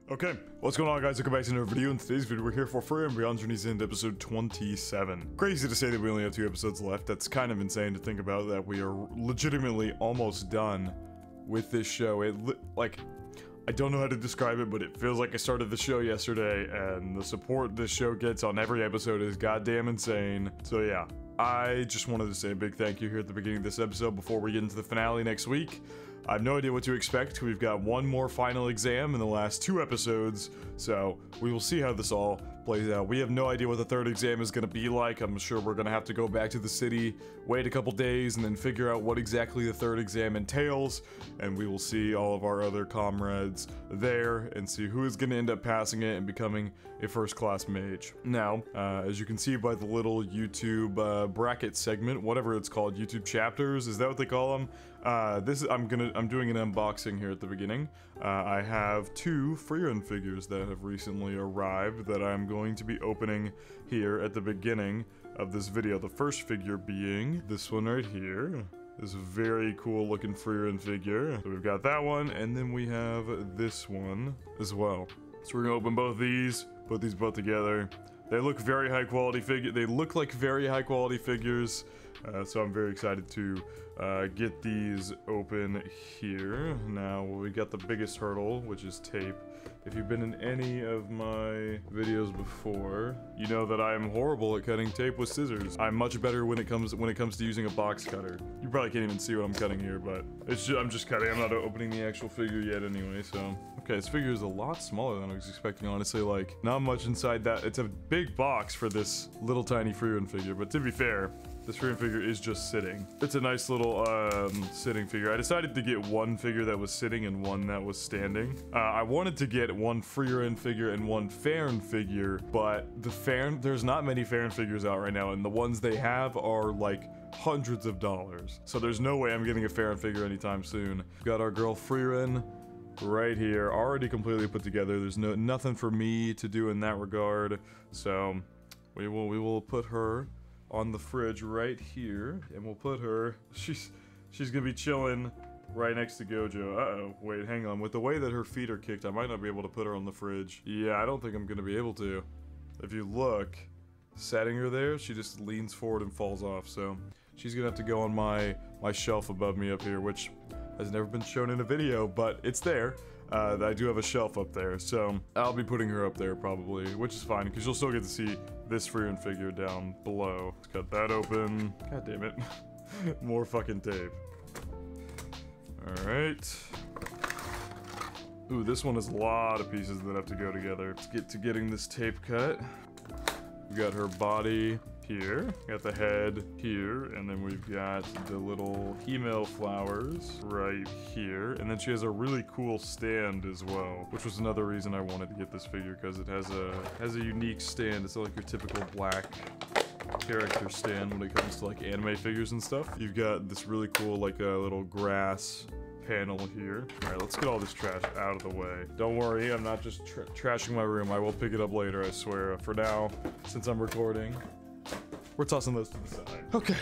Okay, what's going on, guys? Welcome back to another video. In today's video, we're here for Frieren Beyond Journey's End, episode 27. Crazy to say that we only have 2 episodes left. That's kind of insane to think about, that we are legitimately almost done with this show. I don't know how to describe it, but it feels like I started the show yesterday, and the support this show gets on every episode is goddamn insane. So yeah, I just wanted to say a big thank you here at the beginning of this episode before we get into the finale next week. I have no idea what to expect. We've got one more final exam in the last 2 episodes, so we will see how this all plays out. We have no idea what the 3rd exam is going to be like. I'm sure we're going to have to go back to the city, wait a couple days, and then figure out what exactly the 3rd exam entails, and we will see all of our other comrades there and see who is going to end up passing it and becoming a first-class mage. Now, as you can see by the little YouTube bracket segment, whatever it's called, YouTube chapters, is that what they call them? I'm doing an unboxing here at the beginning. I have 2 Frieren figures that have recently arrived that I'm going to be opening here at the beginning of this video. The first figure being this one right here. This very cool looking Frieren figure. So we've got that one, and then we have this one as well. So we're gonna open both these, put these both together. They look very high quality They look like very high quality figures. So I'm very excited to get these open here. Now we got the biggest hurdle, which is tape. If you've been in any of my videos before, you know that I am horrible at cutting tape with scissors. I'm much better when it comes to using a box cutter. You probably can't even see what I'm cutting here, but I'm just cutting. I'm not opening the actual figure yet anyway, so. Okay, this figure is a lot smaller than I was expecting, honestly. Like, not much inside that. It's a big box for this little tiny Frieren figure, but to be fair, this Frieren figure is just sitting. It's a nice little sitting figure. I decided to get one figure that was sitting and one that was standing. I wanted to get one Frieren figure and one Frieren figure, but there's not many Frieren figures out right now, and the ones they have are like hundreds of dollars. So there's no way I'm getting a Frieren figure anytime soon. We've got our girl Frieren right here, already completely put together. There's nothing for me to do in that regard. So we will put her on the fridge right here, and we'll put her, she's gonna be chilling right next to Gojo. Uh-oh, wait, hang on. With the way that her feet are kicked, I might not be able to put her on the fridge. Yeah, I don't think I'm gonna be able to. If you look, setting her there, she just leans forward and falls off, so she's gonna have to go on my shelf above me up here, which has never been shown in a video, but it's there. I do have a shelf up there, so I'll be putting her up there probably, which is fine, because you'll still get to see this Frieren figure down below. Let's cut that open. God damn it. More fucking tape. Alright. Ooh, this one has a lot of pieces that have to go together. Let's get to getting this tape cut. We got her body here, got the head here, and then we've got the little female flowers right here, and then she has a really cool stand as well, which was another reason I wanted to get this figure, because it has a unique stand. It's not like your typical black character stand when it comes to like anime figures and stuff. You've got this really cool like a little grass panel here. Alright, let's get all this trash out of the way. Don't worry, I'm not just trashing my room. I will pick it up later, I swear. For now, since I'm recording, we're tossing those to the side. Okay,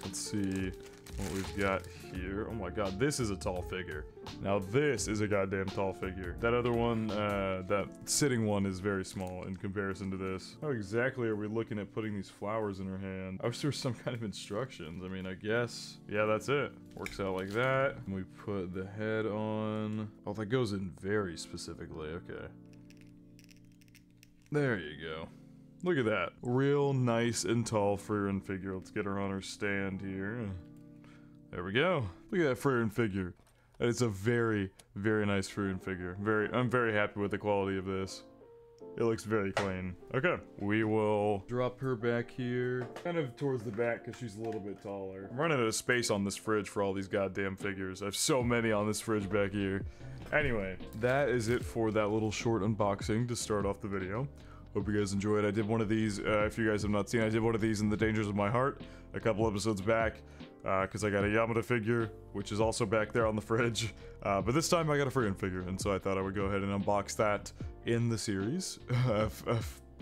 let's see what we've got here. Oh my god, this is a tall figure. Now this is a goddamn tall figure. That other one, that sitting one is very small in comparison to this. How exactly are we looking at putting these flowers in her hand? I wish there was some kind of instructions. I mean, I guess, yeah, that's it. Works out like that. And we put the head on. Oh, that goes in very specifically, okay. There you go. Look at that. Real nice and tall Frieren figure. Let's get her on her stand here. There we go. Look at that Frieren figure. And it's a very, very nice Frieren figure. I'm very happy with the quality of this. It looks very clean. Okay, we will drop her back here, kind of towards the back because she's a little bit taller. I'm running out of space on this fridge for all these goddamn figures. I have so many on this fridge back here. Anyway, that is it for that little short unboxing to start off the video. Hope you guys enjoyed. I did one of these, if you guys have not seen, I did one of these in The Dangers of My Heart a couple episodes back, because I got a Yamada figure, which is also back there on the fridge, but this time I got a Frieren figure, and so I thought I would go ahead and unbox that in the series,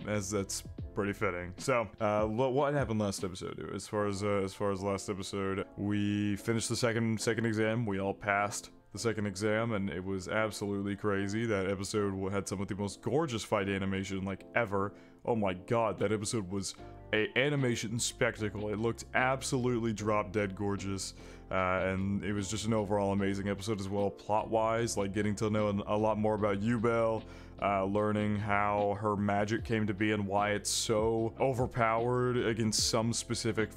as that's pretty fitting. So, what happened last episode? As far as last episode, we finished the second exam. We all passed the second exam, and it was absolutely crazy. That episode had some of the most gorgeous fight animation like ever. Oh my god, that episode was a animation spectacle. It looked absolutely drop dead gorgeous, and it was just an overall amazing episode as well, plot-wise, like getting to know a lot more about Yubel, learning how her magic came to be and why it's so overpowered against some specific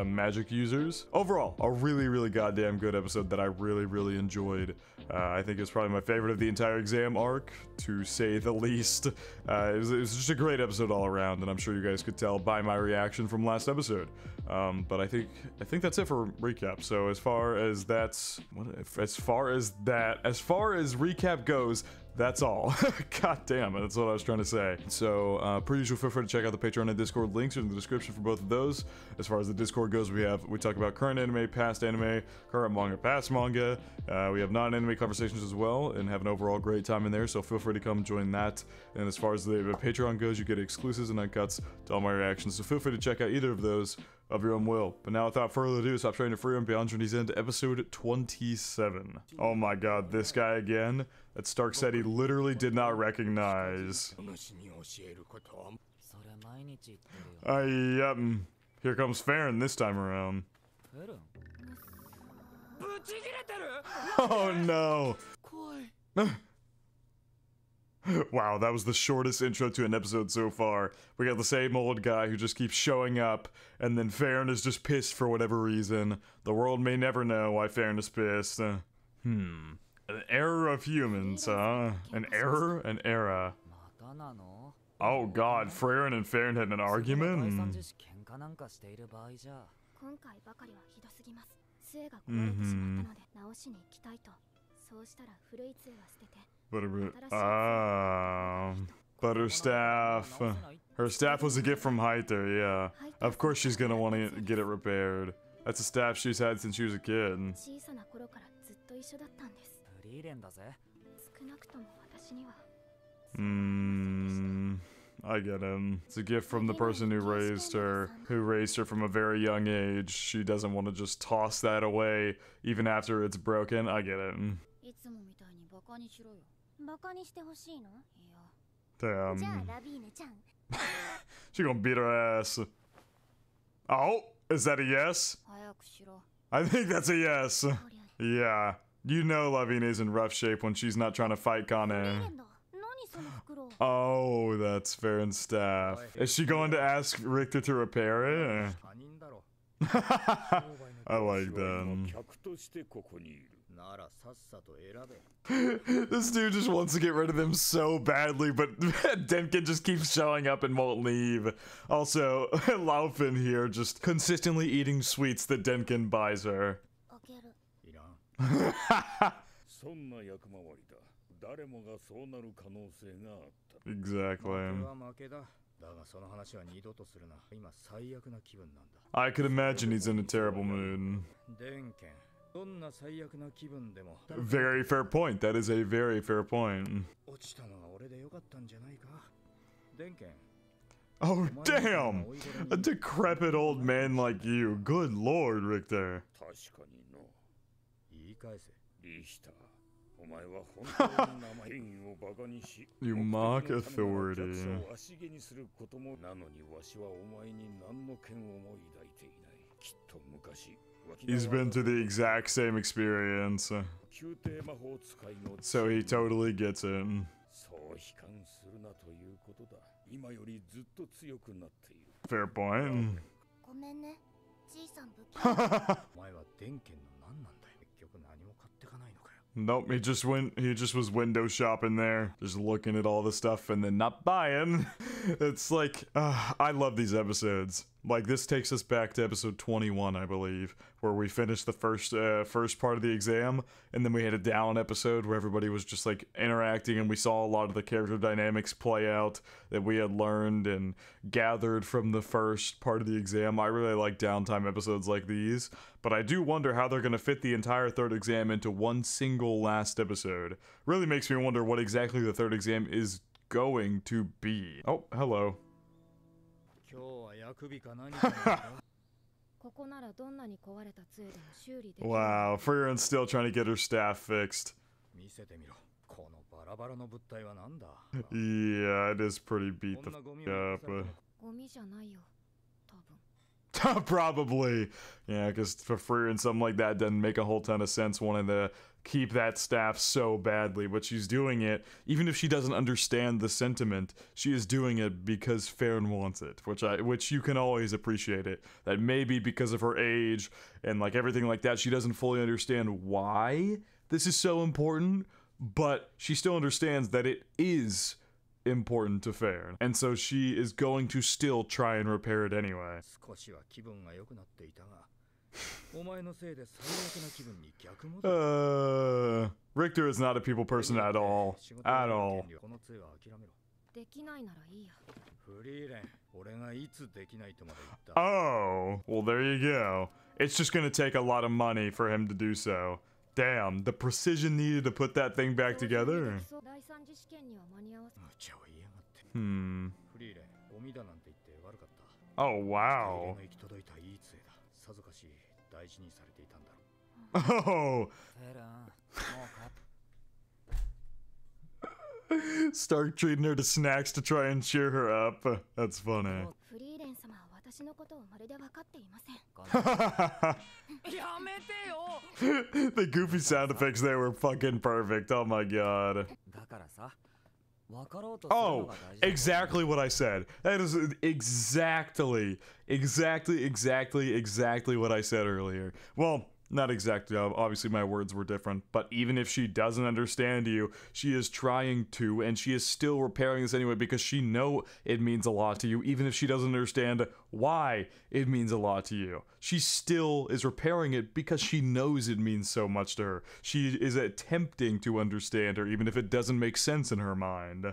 magic users. Overall, a really goddamn good episode that I really enjoyed. I think it's probably my favorite of the entire exam arc, to say the least. It was just a great episode all around, and I'm sure you guys could tell by my reaction from last episode. But I think that's it for recap. So as far as recap goes, that's all. God damn it, that's what I was trying to say. So, per usual, feel free to check out the Patreon and Discord. Links are in the description for both of those. As far as the Discord goes, we talk about current anime, past anime, current manga, past manga. We have non-anime conversations as well, and have an overall great time in there, so feel free to come join that. And as far as the Patreon goes, you get exclusives and uncuts to all my reactions, so feel free to check out either of those of your own will. But now, without further ado, stop trying to free and Beyond Journey's End, episode 27. Oh my god, this guy again? That Stark said he literally did not recognize. Here comes Frieren this time around. Oh no! Wow, that was the shortest intro to an episode so far. We got the same old guy who just keeps showing up, and then Frieren is just pissed for whatever reason. The world may never know why Frieren is pissed. An error of humans, huh? An error? An era. Oh god, Frieren and Frieren had an argument? But her staff was a gift from Haiter, yeah. Of course she's gonna want to get it repaired. That's a staff she's had since she was a kid. I get him. It's a gift from the person who raised her from a very young age. She doesn't want to just toss that away even after it's broken. I get it. Damn. She gonna beat her ass. Oh, is that a yes? I think that's a yes. Yeah. You know Lavine is in rough shape when she's not trying to fight Kane. Oh, that's Frieren's staff. Is she going to ask Richter to repair it? I like that. This dude just wants to get rid of them so badly, but Denkin just keeps showing up and won't leave. Also, Laufin here just consistently eating sweets that Denkin buys her. Exactly. I could imagine he's in a terrible mood. Very fair point. That is a very fair point. Oh, damn! A decrepit old man like you. Good lord, Richter. You mock authority. He's been through the exact same experience, so he totally gets it. Fair point. Nope, he just was window shopping there, just looking at all the stuff and then not buying. It's like, I love these episodes. Like, this takes us back to episode 21, I believe, where we finished the first part of the exam, and then we had a down episode where everybody was just, like, interacting, and we saw a lot of the character dynamics play out that we had learned and gathered from the first part of the exam. I really like downtime episodes like these, but I do wonder how they're going to fit the entire third exam into one single last episode. Really makes me wonder what exactly the third exam is going to be. Oh, hello. Wow, Frieren's still trying to get her staff fixed. Yeah, it is pretty beat the f up. Probably. Yeah, because for Frieren, something like that doesn't make a whole ton of sense wanting to keep that staff so badly, but she's doing it, even if she doesn't understand the sentiment, she is doing it because Frieren wants it, which you can always appreciate it. That maybe because of her age and like everything like that, she doesn't fully understand why this is so important, but she still understands that it is important to Frieren, and so she is going to still try and repair it anyway. Richter is not a people person at all. At all. Oh, well there you go. It's just gonna take a lot of money for him to do so. Damn, the precision needed to put that thing back together. Oh, wow. Oh. Start treating her to snacks to try and cheer her up. That's funny. The goofy sound effects there were fucking perfect. Oh my god. Oh, exactly what I said. That is exactly what I said earlier. Well, not exactly, obviously my words were different, but even if she doesn't understand you, she is trying to, and she is still repairing this anyway because she knows it means a lot to you, even if she doesn't understand why it means a lot to you. She still is repairing it because she knows it means so much to her. She is attempting to understand her, even if it doesn't make sense in her mind.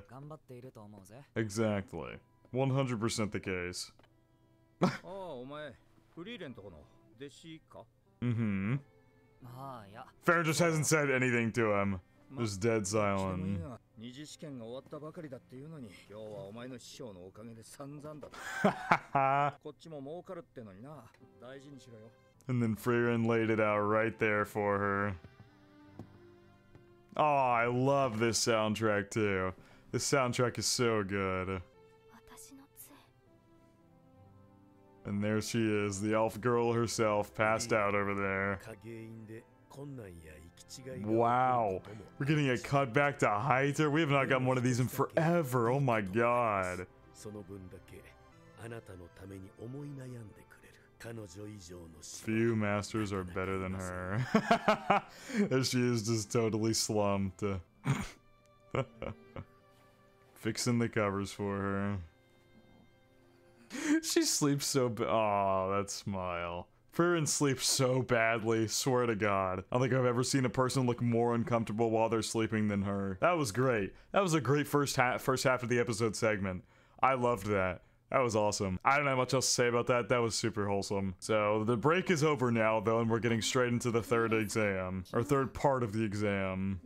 Exactly. 100% the case. Mm-hmm. Frieren just hasn't said anything to him. Just dead silent. And then Frieren laid it out right there for her. Oh, I love this soundtrack too. This soundtrack is so good. And there she is, the elf girl herself, passed out over there. Wow. We're getting a cut back to Hyter? We have not gotten one of these in forever. Oh my god. Few masters are better than her. There she is, just totally slumped. Fixing the covers for her. She sleeps so that smile. Frieren sleeps so badly, swear to god. I don't think I've ever seen a person look more uncomfortable while they're sleeping than her. That was great. That was a great first half of the episode segment. I loved that. That was awesome. I don't have much else to say about that. That was super wholesome. So the break is over now though, and we're getting straight into the third exam. Or third part of the exam.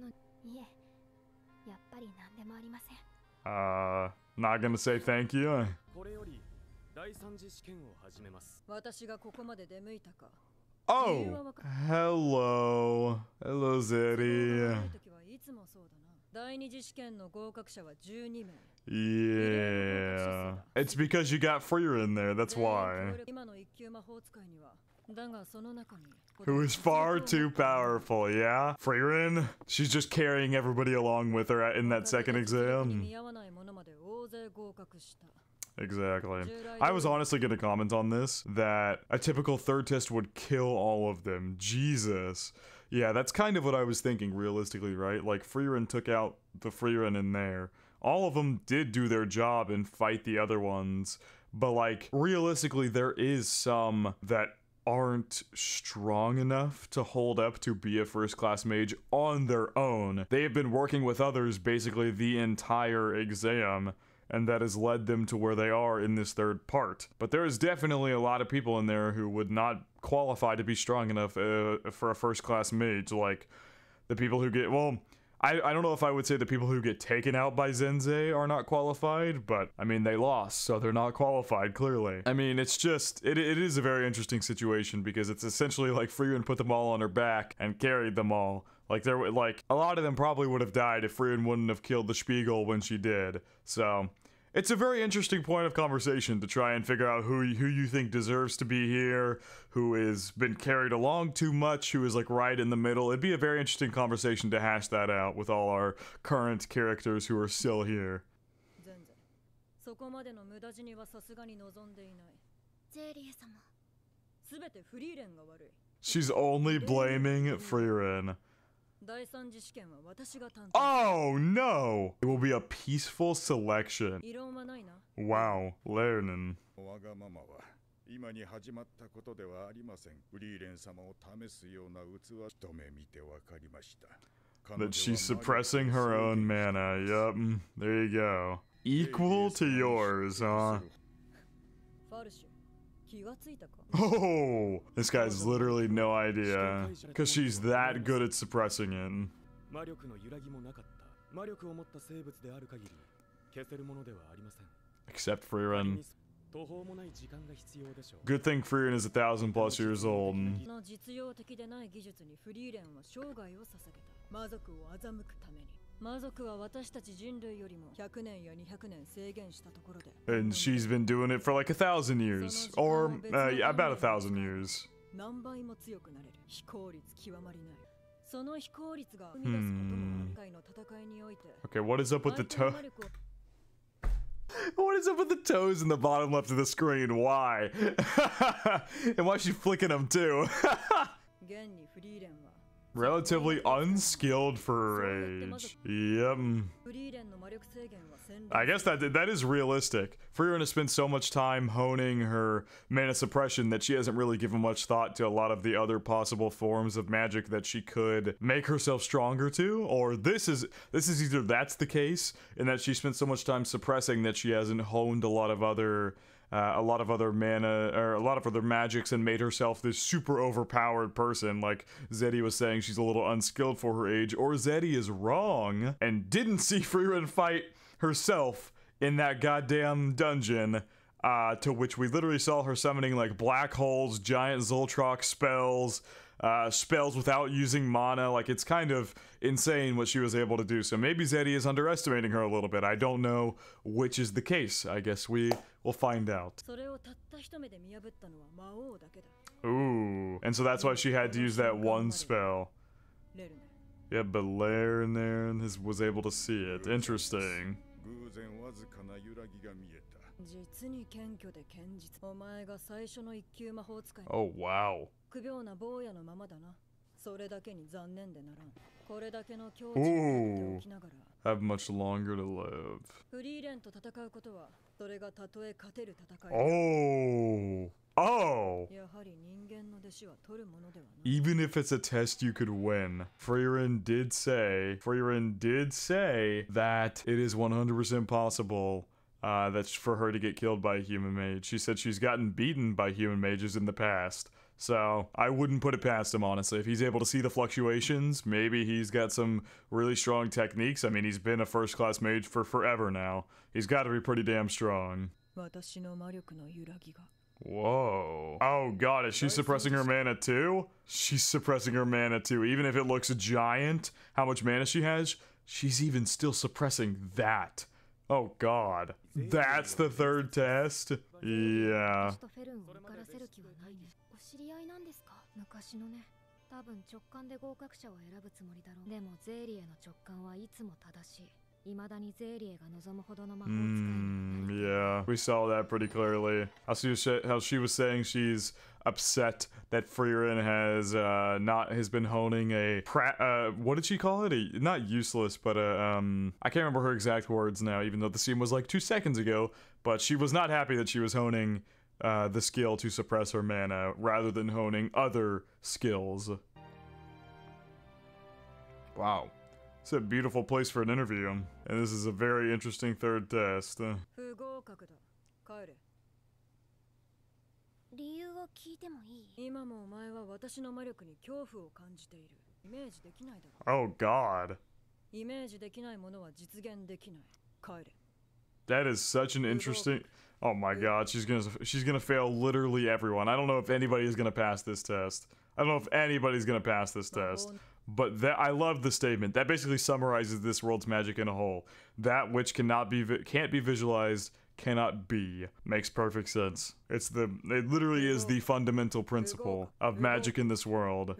Not gonna say thank you. Oh! Hello. Hello, Zeri. Yeah. It's because you got Frieren there, that's why. Who is far too powerful, yeah? Frieren? She's just carrying everybody along with her in that second exam. Exactly. I was honestly gonna comment on this, that a typical third test would kill all of them. Jesus. Yeah, that's kind of what I was thinking realistically, right? Like, Frieren took out the Frieren in there. All of them did do their job and fight the other ones, but like, realistically, there is some that aren't strong enough to hold up to be a first class mage on their own. They have been working with others basically the entire exam, and that has led them to where they are in this third part. But there is definitely a lot of people in there who would not qualify to be strong enough for a first-class mage, like the people who get, well, I don't know if I would say the people who get taken out by Zenzei are not qualified, but I mean, they lost, so they're not qualified, clearly. I mean, it's just, it is a very interesting situation because it's essentially like Frieren put them all on her back and carried them all. Like, a lot of them probably would have died if Frieren wouldn't have killed the Spiegel when she did. So, it's a very interesting point of conversation to try and figure out who you think deserves to be here, who has been carried along too much, who is like right in the middle. It'd be a very interesting conversation to hash that out with all our current characters who are still here. She's only blaming Frieren. Oh no! It will be a peaceful selection. Wow, learning. That she's suppressing her own mana. Yup, there you go. Equal to yours, huh? Oh, this guy's literally no idea, because she's that good at suppressing it. Except Frieren. Good thing Frieren is 1,000+ years old. And she's been doing it for like 1,000 years. Or, yeah, about 1,000 years. Okay, what is up with the toe? What is up with the toes in the bottom left of the screen? Why? And why is she flicking them too? Relatively unskilled for her age. Yep. I guess that is realistic. Frieren has spent so much time honing her mana suppression that she hasn't really given much thought to a lot of the other possible forms of magic that she could make herself stronger to. Or this is either that's the case, and that she spent so much time suppressing that she hasn't honed a lot of other mana, or a lot of other magics, and made herself this super overpowered person. Like Zeddy was saying, she's a little unskilled for her age, or Zeddy is wrong and didn't see Frieren fight herself in that goddamn dungeon, to which we literally saw her summoning like black holes, giant Zoltrox spells, spells without using mana. Like, it's kind of insane what she was able to do. So maybe Zeddy is underestimating her a little bit. I don't know which is the case. I guess we will find out. Ooh. And so that's why she had to use that one spell. Yeah, but Laren there was able to see it. Interesting. Oh, wow. Ooh. Have much longer to live. Oh. Oh. Even if it's a test you could win. Frieren did say that it is 100% possible that's for her to get killed by a human mage. She said she's gotten beaten by human mages in the past. So I wouldn't put it past him, honestly. If he's able to see the fluctuations, maybe he's got some really strong techniques. I mean, he's been a first-class mage for forever now. He's got to be pretty damn strong. Whoa. Oh god, is she suppressing her mana too? She's suppressing her mana too. Even if it looks giant, how much mana she has, she's even still suppressing that. Oh god. That's the third test? Yeah. Yeah, we saw that pretty clearly. How she was saying she's upset that Frieren has been honing a what did she call it? Not useless, but I can't remember her exact words now, even though the scene was like 2 seconds ago. But she was not happy that she was honing the skill to suppress her mana rather than honing other skills. Wow. It's a beautiful place for an interview, and this is a very interesting third test. Oh god. That is such an interesting. Oh my god, she's gonna fail literally everyone. I don't know if anybody is gonna pass this test. I don't know if anybody's gonna pass this test. But that, I love the statement. That basically summarizes this world's magic in a whole. That which can't be visualized cannot be. Makes perfect sense. It literally is the fundamental principle of magic in this world.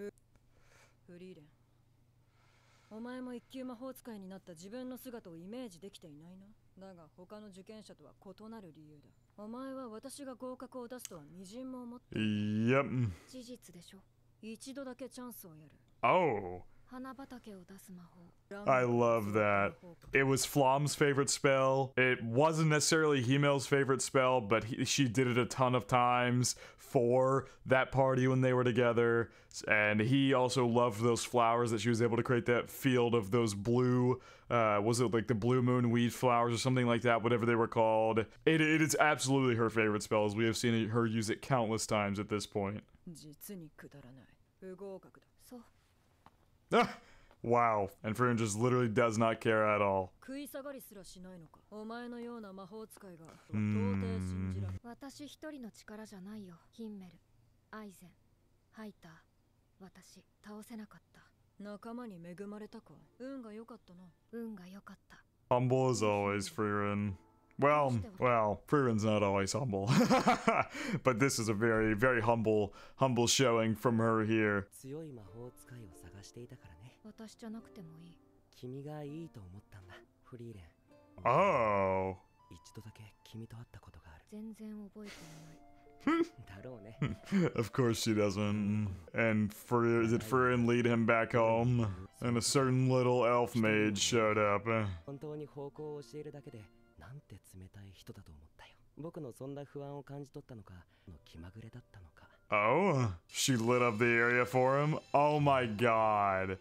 お前も一級魔法使いになった自分の姿をイメージできていないな。だが他の受験者とは異なる理由だ。お前は私が合格を出すとは微塵も思っていない。Yep. 事実でしょ。一度だけチャンスをやる。Oh. I love that. It was Flom's favorite spell. It wasn't necessarily Himel's favorite spell, but she did it a ton of times for that party when they were together. And he also loved those flowers that she was able to create that field of those blue, was it like the blue moon weed flowers or something like that, whatever they were called. It is absolutely her favorite spell, as we have seen her use it countless times at this point. Wow, and Frieren just literally does not care at all. Humble as always, Frieren. Well, Frieren's not always humble. But this is a very, very humble showing from her here. Oh. Of course she doesn't. And did Frieren lead him back home? And a certain little elf mage showed up. Oh, she lit up the area for him? Oh my god.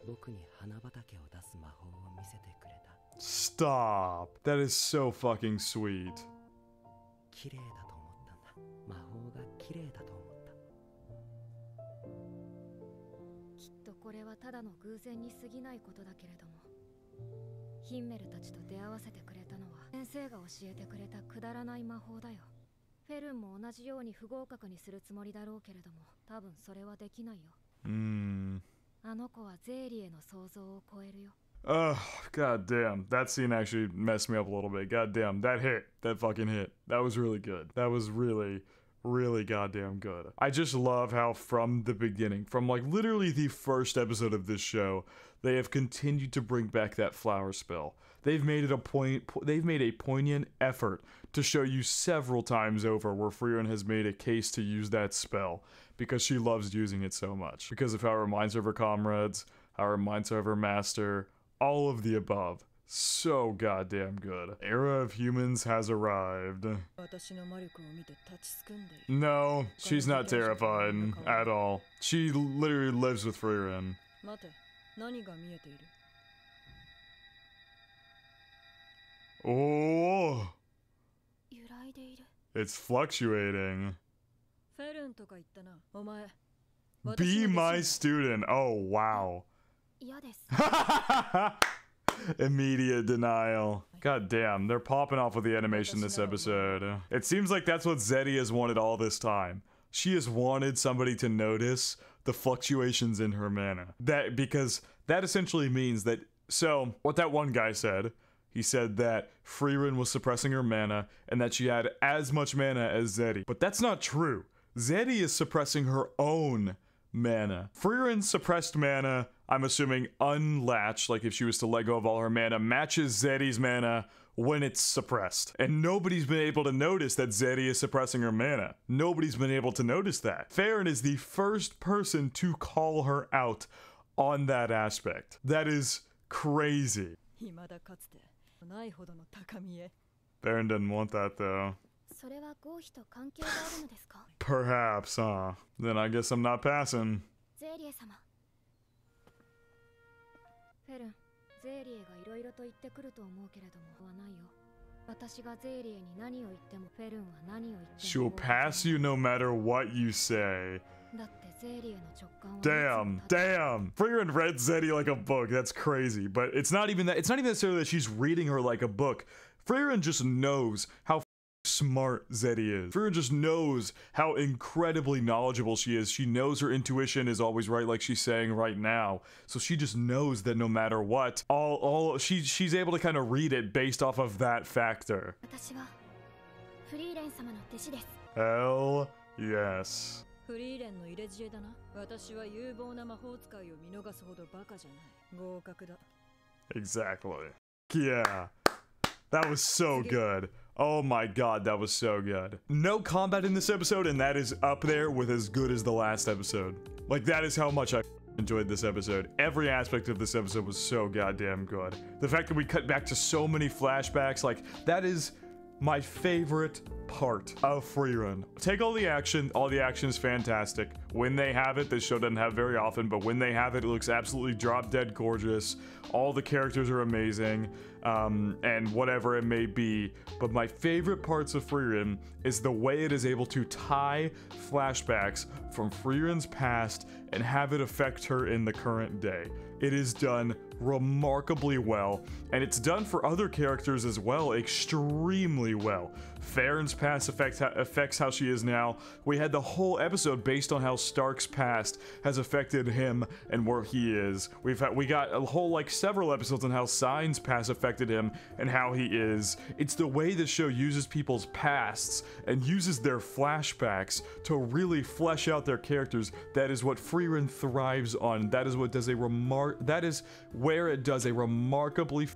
Stop. That is so fucking sweet. Oh, god damn. That scene actually messed me up a little bit. God damn, that hit. That fucking hit. That was really good. That was really, really goddamn good. I just love how from the beginning, from like literally the first episode of this show, they have continued to bring back that flower spell. They've made it they've made a poignant effort to show you several times over where Frieren has made a case to use that spell because she loves using it so much. Because of how it reminds her of her comrades, how it reminds her of her master, all of the above. So goddamn good. Era of humans has arrived. No, she's not terrified at all. She literally lives with Frieren. Oh, it's fluctuating. Be my student. Oh, wow. Immediate denial. God damn, they're popping off with the animation this episode. It seems like that's what Zeddy has wanted all this time. She has wanted somebody to notice the fluctuations in her mana. Because that essentially means that, so, what that one guy said, he said that Frieren was suppressing her mana and that she had as much mana as Zeddy. But that's not true. Zeddy is suppressing her own mana. Frieren's suppressed mana, I'm assuming unlatched, like if she was to let go of all her mana, matches Zeddy's mana when it's suppressed. And nobody's been able to notice that Zeddy is suppressing her mana. Nobody's been able to notice that. Frieren is the first person to call her out on that aspect. That is crazy. Frieren doesn't want that though. Perhaps, huh? Then I guess I'm not passing. She'll pass you no matter what you say. Damn. Frieren read Zeddy like a book. That's crazy. But it's not even that. It's not even necessarily that she's reading her like a book. Frieren just knows how smart Zeddy is. Frieren just knows how incredibly knowledgeable she is. She knows her intuition is always right, like she's saying right now. So she just knows that no matter what, she's able to kind of read it based off of that factor. Hell yes. Exactly. Yeah. That was so good. Oh my god, that was so good. No combat in this episode, and that is up there with as good as the last episode. Like, that is how much I enjoyed this episode. Every aspect of this episode was so goddamn good. The fact that we cut back to so many flashbacks, like, that is my favorite part of Frieren. Take all the action is fantastic. When they have it, this show doesn't have very often, but when they have it, it looks absolutely drop dead gorgeous. All the characters are amazing, and whatever it may be. But my favorite parts of Frieren is the way it is able to tie flashbacks from Frieren's past and have it affect her in the current day. It is done remarkably well, and it's done for other characters as well extremely well. Farron's past affects how she is now. We had the whole episode based on how Stark's past has affected him and where he is. We got a whole, like, several episodes on how Sign's past affected him and how he is. It's the way the show uses people's pasts and uses their flashbacks to really flesh out their characters. That is what Frieren thrives on. That is what does that is where it does a remarkably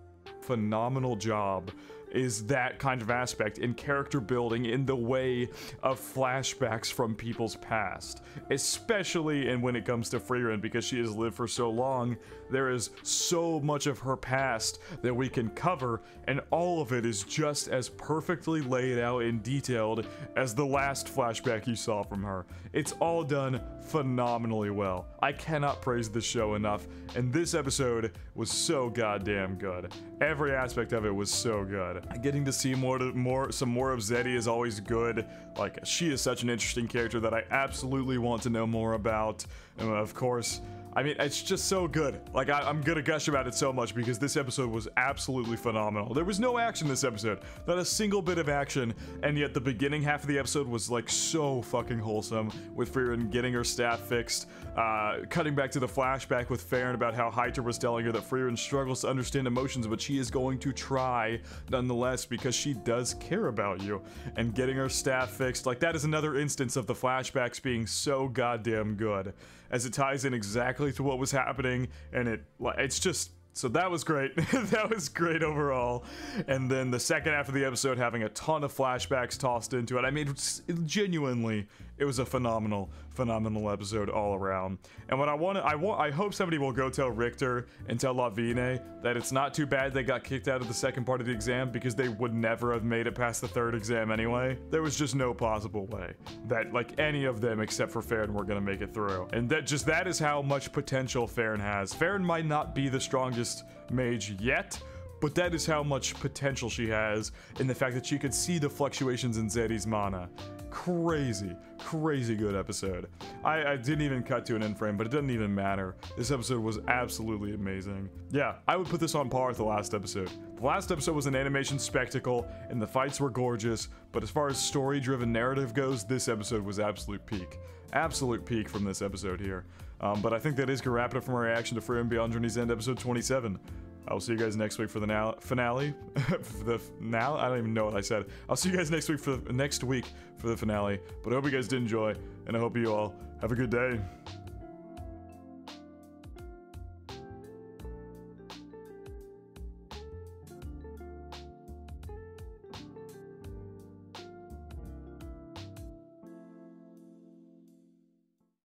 phenomenal job, is that kind of aspect in character building in the way of flashbacks from people's past, especially when it comes to Frieren, because she has lived for so long. There is so much of her past that we can cover, and all of it is just as perfectly laid out and detailed as the last flashback you saw from her. It's all done phenomenally well. I cannot praise this show enough, and this episode was so goddamn good. Every aspect of it was so good. Getting to see some more of Zeddy is always good. Like, she is such an interesting character that I absolutely want to know more about. And of course, I mean, it's just so good. Like, I'm gonna gush about it so much because this episode was absolutely phenomenal. There was no action this episode, not a single bit of action, and yet the beginning half of the episode was, like, so fucking wholesome, with Frieren getting her staff fixed, cutting back to the flashback with Farron about how Heiter was telling her that Frieren struggles to understand emotions, but she is going to try nonetheless because she does care about you, and getting her staff fixed. Like, that is another instance of the flashbacks being so goddamn good, as it ties in exactly to what was happening, and it's just, so that was great. That was great overall. And then the second half of the episode having a ton of flashbacks tossed into it. I mean, genuinely, it was a phenomenal episode all around. And what I hope somebody will go tell Richter and tell Lavine that it's not too bad they got kicked out of the second part of the exam, because they would never have made it past the third exam anyway. There was just no possible way that, like, any of them except for Farron were gonna make it through. And that is how much potential Farron has. Farron might not be the strongest mage yet, but that is how much potential she has in the fact that she could see the fluctuations in Zeddy's mana. Crazy good episode. I didn't even cut to an end frame, but it doesn't even matter. This episode was absolutely amazing. Yeah, I would put this on par with the last episode. The last episode was an animation spectacle, and the fights were gorgeous, but as far as story-driven narrative goes, this episode was absolute peak. Absolute peak from this episode here. But I think that is gonna wrap it up from our reaction to Frieren Beyond Journey's End, episode 27. I'll see you guys next week for the finale. I don't even know what I said. I'll see you guys next week for the finale. But I hope you guys did enjoy, and I hope you all have a good day.